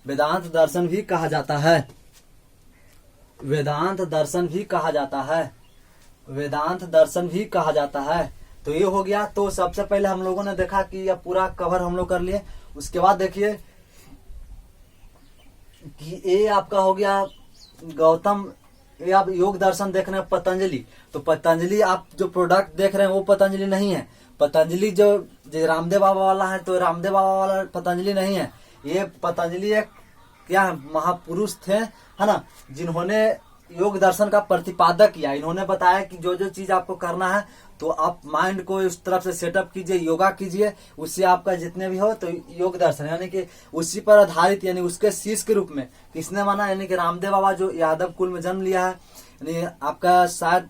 वेदांत दर्शन भी कहा जाता है। वेदांत दर्शन भी कहा जाता है। वेदांत दर्शन भी कहा जाता है। तो ये हो गया। तो सबसे पहले हम लोगों ने देखा कि यह पूरा कवर हम लोग कर लिए। उसके बाद देखिए कि ये आपका हो गया गौतम। ये आप योग दर्शन देख रहे हैं पतंजलि। तो पतंजलि आप जो प्रोडक्ट देख रहे हैं वो पतंजलि नहीं है। पतंजलि जो रामदेव बाबा वाला है तो रामदेव बाबा वाला पतंजलि नहीं है। ये पतंजलि एक क्या है, महापुरुष थे, है ना, जिन्होंने योग दर्शन का प्रतिपादक किया। इन्होंने बताया कि जो जो चीज आपको करना है तो आप माइंड को इस तरफ से सेटअप कीजिए, योगा कीजिए, उससे आपका जितने भी हो तो योग दर्शन यानी कि उसी पर आधारित, यानी उसके शिष्य के रूप में किसने माना, यानी कि रामदेव बाबा जो यादव कुल में जन्म लिया है, यानी आपका शायद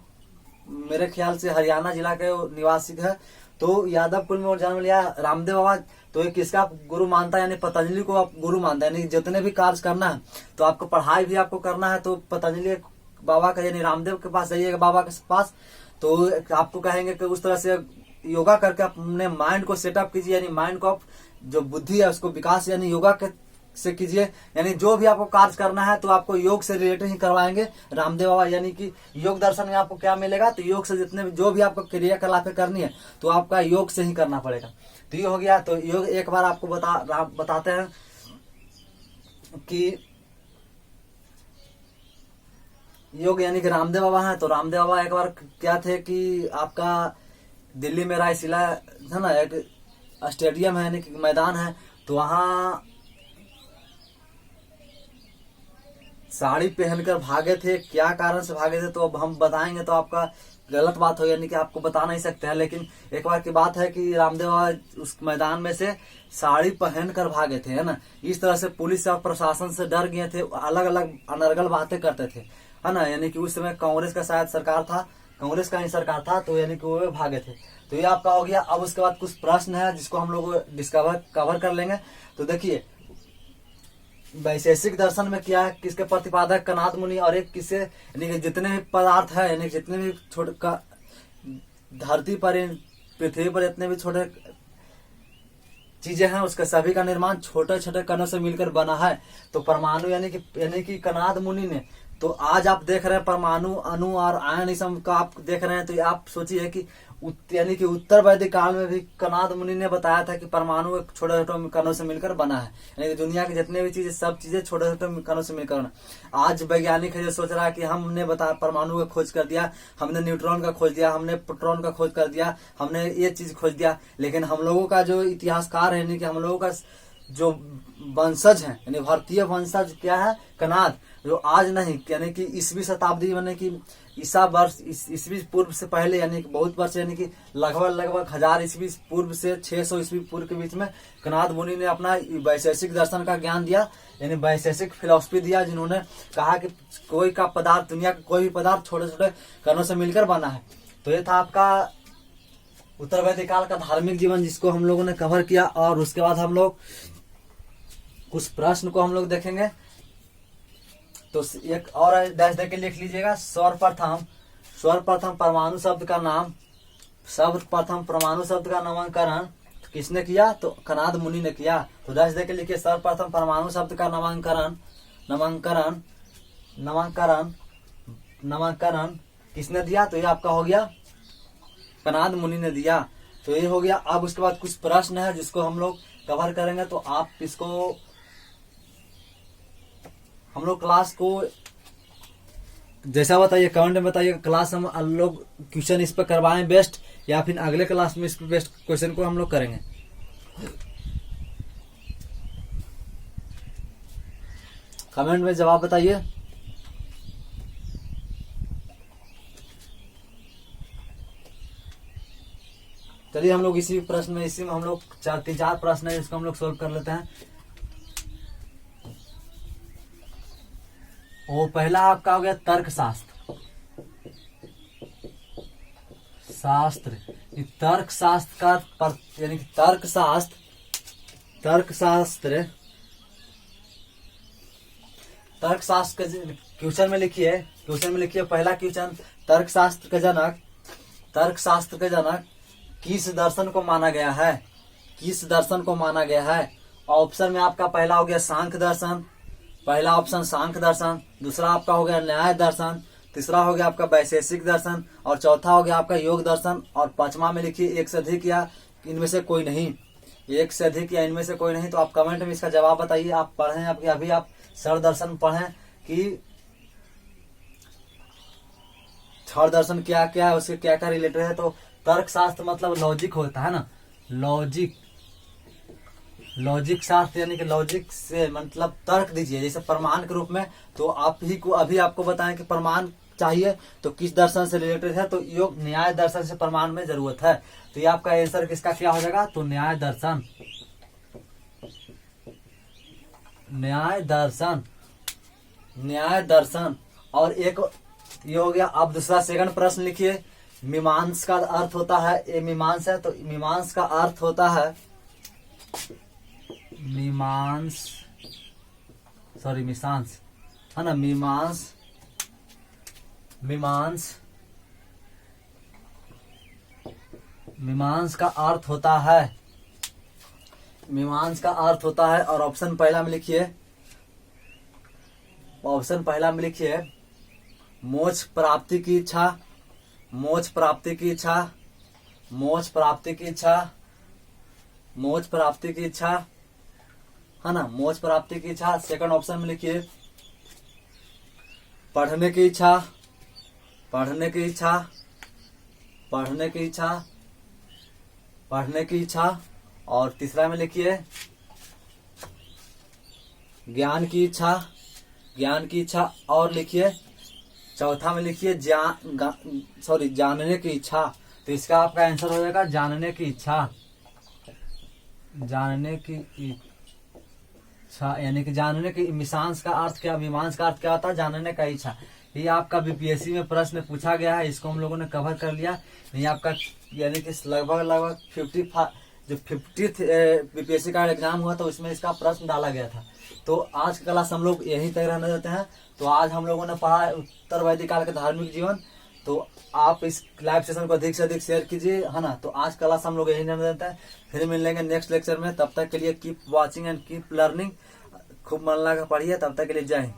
मेरे ख्याल से हरियाणा जिला के निवासी है। तो यादव कुल में वो जन्म लिया रामदेव बाबा। तो ये किसका गुरु मानता है, यानी पतंजलि को आप गुरु मानता है। यानी जितने भी कार्य करना है तो आपको पढ़ाई भी आपको करना है तो पतंजलि बाबा का यानी रामदेव के पास जाइएगा, बाबा के पास, तो आपको कहेंगे कि उस तरह से योगा करके अपने माइंड को सेटअप कीजिए, यानी माइंड को आप जो बुद्धि है उसको विकास यानी योगा के से कीजिए। यानी जो भी आपको कार्य करना है तो आपको योग से रिलेटेड ही करवाएंगे रामदेव बाबा। यानी कि योग दर्शन में आपको क्या मिलेगा, तो योग से जितने भी जो भी आपको क्रियाकलापें करनी है तो आपका योग से ही करना पड़ेगा। तो ये हो गया। तो योग एक बार आपको बताते हैं कि योग यानी कि रामदेव बाबा है। तो रामदेव बाबा एक बार क्या थे कि आपका दिल्ली में रायसीला है ना, एक स्टेडियम है यानी कि मैदान है, तो वहाँ साड़ी पहनकर भागे थे। क्या कारण से भागे थे तो अब हम बताएंगे तो आपका गलत बात हो, यानी कि आपको बता नहीं सकते हैं। लेकिन एक बार की बात है कि रामदेव बाबा उस मैदान में से साड़ी पहनकर भागे थे, है ना। इस तरह से पुलिस और प्रशासन से डर गए थे, अलग अलग अनर्गल बातें करते थे, है ना। यानी कि उस समय कांग्रेस का शायद सरकार था, कांग्रेस का ही सरकार था, तो यानी कि वो भागे थे। तो ये आपका हो गया। अब उसके बाद कुछ प्रश्न है जिसको हम लोग कवर कर लेंगे। तो देखिए वैशेषिक दर्शन में क्या है, किसके प्रतिपादक कनाद मुनि, और एक किसे, यानी कि जितने भी पदार्थ है, यानी जितने भी छोटे धरती पर पृथ्वी पर जितने भी छोटे चीजें हैं उसके सभी का निर्माण छोटे छोटे कणों से मिलकर बना है। तो परमाणु यानी कि कनाद मुनि ने, तो आज आप देख रहे हैं परमाणु, अणु और आयनिज्म का आप देख रहे हैं। तो आप सोचिए कि यानी कि उत्तर वैदिक काल में भी कनाद मुनि ने बताया था कि परमाणु एक छोटे छोटे कणों से मिलकर बना है। यानी कि दुनिया की जितने भी चीजें सब चीजें छोटे छोटे कणों से मिलकर बना। आज वैज्ञानिक है जो सोच रहा है कि हमने परमाणु का खोज कर दिया, हमने न्यूट्रॉन का खोज दिया, हमने प्रोटॉन का खोज कर दिया, हमने ये चीज खोज दिया। लेकिन हम लोगों का जो इतिहासकार है, यानी कि हम लोगों का जो वंशज है, यानी भारतीय वंशज क्या है, कनाद, जो आज नहीं यानी कि ईसवी शताब्दी यानी कि ईसा वर्ष ईसवी पूर्व से पहले, यानी कि बहुत वर्ष, यानी कि लगभग 1000 ईस्वी पूर्व से 600 ईस्वी पूर्व के बीच में कनाद मुनि ने अपना वैशेषिक दर्शन का ज्ञान दिया, यानी वैशेषिक फिलॉसफी दिया, जिन्होंने कहा कि कोई का पदार्थ, दुनिया का कोई भी पदार्थ छोटे छोटे कणों से मिलकर बना है। तो ये था आपका उत्तर वैदिक काल का धार्मिक जीवन जिसको हम लोगों ने कवर किया। और उसके बाद हम लोग कुछ प्रश्न को हम लोग देखेंगे। तो एक और डैश देके लिख लीजिएगा। सर्वप्रथम परमाणु शब्द का नाम, सर्वप्रथम परमाणु शब्द का नामकरण किसने किया, तो कनाद मुनि ने किया। तो डैश देके लिखिए सर्वप्रथम परमाणु शब्द का नामकरण किसने दिया, तो ये आपका हो गया कनाद मुनि ने दिया। तो ये हो गया। अब उसके बाद कुछ प्रश्न है जिसको हम लोग कवर करेंगे। तो आप इसको हम लोग क्लास को जैसा बताइए, कमेंट में बताइए क्लास हम लोग क्वेश्चन इस पर करवाएं बेस्ट, या फिर अगले क्लास में इस पर बेस्ट क्वेश्चन को हम लोग करेंगे। कमेंट में जवाब बताइए। चलिए हम लोग इसी में हम लोग चार प्रश्न है जिसको हम लोग सोल्व कर लेते हैं। वो पहला आपका हो गया तर्कशास्त्र। तर्कशास्त्र का यानी कि तर्कशास्त्र के क्वेश्चन में लिखिए पहला क्वेश्चन, तर्कशास्त्र के जनक किस दर्शन को माना गया है, ऑप्शन में आपका पहला हो गया सांख्य दर्शन, पहला ऑप्शन सांख्य दर्शन, दूसरा आपका हो गया न्याय दर्शन, तीसरा हो गया आपका वैशेषिक दर्शन, और चौथा हो गया आपका योग दर्शन, और पांचवा में लिखिए एक से अधिक या इनमें से कोई नहीं, एक से अधिक या इनमें से कोई नहीं। तो आप कमेंट में इसका जवाब बताइए। आप पढ़ें अभी आप क्षण दर्शन पढ़ें कि क्षण दर्शन क्या क्या है, उसके क्या क्या रिलेटेड है। तो तर्क शास्त्र मतलब लॉजिक होता है ना, लॉजिक, लॉजिक शास्त्र यानी कि लॉजिक से मतलब तर्क दीजिए जैसे प्रमाण के रूप में। तो आप ही को अभी आपको बताएं कि प्रमाण चाहिए तो किस दर्शन से रिलेटेड है, तो योग न्याय दर्शन से प्रमाण में जरूरत है। तो ये आपका आंसर किसका क्या हो जाएगा, तो न्याय दर्शन, न्याय दर्शन, न्याय दर्शन। और एक ये हो गया। अब दूसरा सेकंड प्रश्न लिखिए, मीमांस का अर्थ होता है, ये मीमांस है तो मीमांस का अर्थ होता है, मीमांस सॉरी मीमांस है ना, मीमांस, मीमांस, मीमांस का अर्थ होता है, मीमांस का अर्थ होता है। और ऑप्शन पहला में लिखिए, ऑप्शन पहला में लिखिए मोक्ष प्राप्ति की इच्छा, मोक्ष प्राप्ति की इच्छा, मोक्ष प्राप्ति की इच्छा, मोक्ष प्राप्ति की इच्छा है ना, मोक्ष प्राप्ति की इच्छा। सेकंड ऑप्शन में लिखिए पढ़ने की इच्छा, पढ़ने की इच्छा, पढ़ने की इच्छा, पढ़ने की इच्छा। और तीसरा में लिखिए ज्ञान की इच्छा, ज्ञान की इच्छा। और लिखिए चौथा में लिखिए जानने की इच्छा। तो इसका आपका आंसर हो जाएगा जानने की इच्छा, जानने की इच्छा यानी कि जानने की। मीमांस का अर्थ क्या, मीमांस का अर्थ क्या होता है, जानने का इच्छा। ये आपका बीपीएससी में प्रश्न पूछा गया है, इसको हम लोगों ने कवर कर लिया। ये आपका यानी कि लगभग 50 बीपीएससी का एग्जाम हुआ तो उसमें इसका प्रश्न डाला गया था। तो आज की क्लास हम लोग यहीं तक रहने देते हैं। तो आज हम लोगों ने पढ़ा उत्तर वैदिक काल के धार्मिक जीवन। तो आप इस लाइव सेशन को अधिक से अधिक शेयर कीजिए, है ना। तो आज क्लास हम लोग यहीं रहने देते हैं, फिर मिलेंगे नेक्स्ट लेक्चर में। तब तक के लिए keep watching and keep learning. खूब मन लगा पढ़िए, तब तक के लिए जय हिंद।